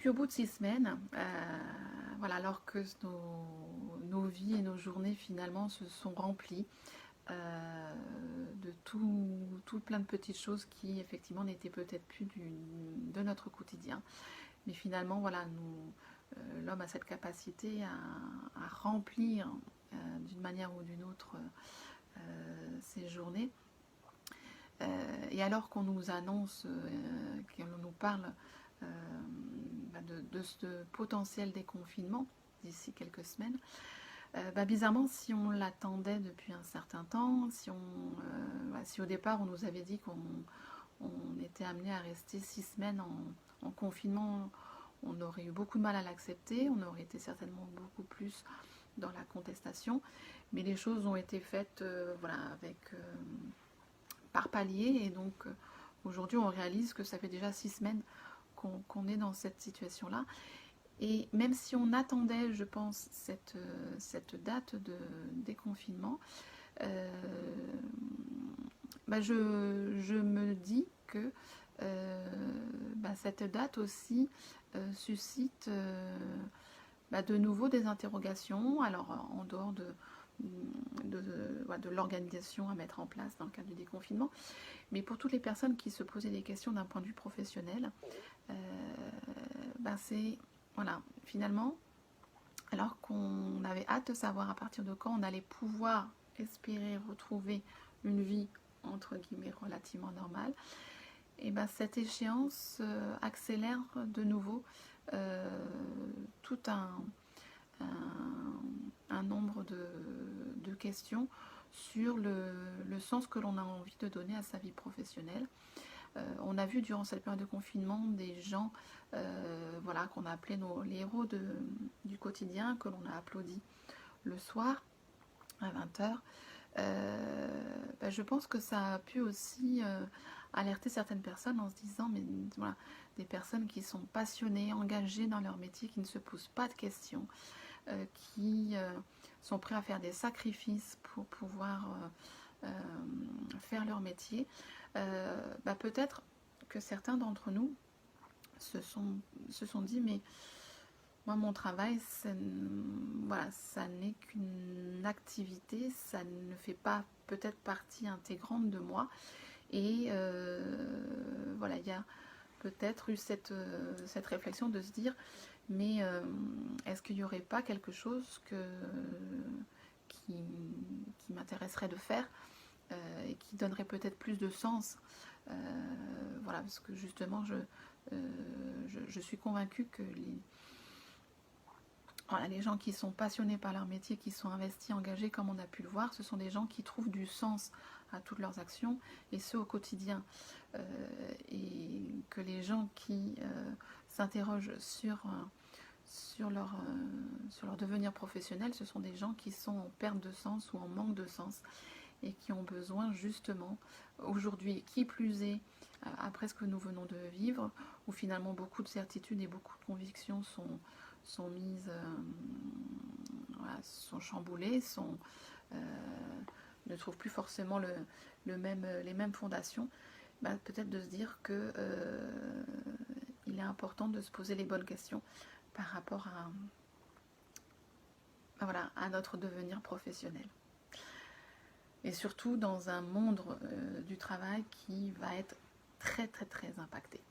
puis au bout de 6 semaines, voilà, alors que nos vies et nos journées finalement se sont remplies de tout plein de petites choses qui effectivement n'étaient peut-être plus de notre quotidien. Mais finalement, voilà, l'homme a cette capacité à remplir d'une manière ou d'une autre ses journées. Et alors qu'on nous annonce, qu'on nous parle de ce potentiel déconfinement d'ici quelques semaines, bizarrement, si on l'attendait depuis un certain temps, si au départ on nous avait dit qu'on était amené à rester 6 semaines en confinement, on aurait eu beaucoup de mal à l'accepter, on aurait été certainement beaucoup plus dans la contestation, mais les choses ont été faites voilà, par palier, et donc aujourd'hui on réalise que ça fait déjà 6 semaines qu'on est dans cette situation-là. Et même si on attendait, je pense, cette date de déconfinement, je me dis que cette date aussi suscite de nouveau des interrogations, alors en dehors de l'organisation à mettre en place dans le cadre du déconfinement, mais pour toutes les personnes qui se posaient des questions d'un point de vue professionnel, c'est, voilà, finalement, alors qu'on avait hâte de savoir à partir de quand on allait pouvoir espérer retrouver une vie entre guillemets relativement normale, et cette échéance accélère de nouveau tout un nombre de questions sur le sens que l'on a envie de donner à sa vie professionnelle. On a vu durant cette période de confinement des gens voilà, qu'on a appelés les héros du quotidien, que l'on a applaudi le soir à 20h. Je pense que ça a pu aussi alerter certaines personnes en se disant, mais voilà, des personnes qui sont passionnées, engagées dans leur métier, qui ne se posent pas de questions, qui sont prêts à faire des sacrifices pour pouvoir faire leur métier. Peut-être que certains d'entre nous se sont dit, mais moi mon travail voilà, ça n'est qu'une activité, ça ne fait pas peut-être partie intégrante de moi, et voilà, il y a peut-être eu cette réflexion de se dire, mais est-ce qu'il n'y aurait pas quelque chose qui m'intéresserait de faire et qui donnerait peut-être plus de sens, voilà, parce que justement je suis convaincue que les gens qui sont passionnés par leur métier, qui sont investis, engagés, comme on a pu le voir, ce sont des gens qui trouvent du sens à toutes leurs actions, et ce au quotidien. Et que les gens qui s'interrogent sur leur devenir professionnel, ce sont des gens qui sont en perte de sens ou en manque de sens, et qui ont besoin justement aujourd'hui, qui plus est, après ce que nous venons de vivre, où finalement beaucoup de certitudes et beaucoup de convictions sont mises, voilà, sont chamboulées, ne trouvent plus forcément les mêmes fondations, peut-être de se dire que il est important de se poser les bonnes questions par rapport à notre devenir professionnel. Et surtout dans un monde du travail qui va être très très très impacté.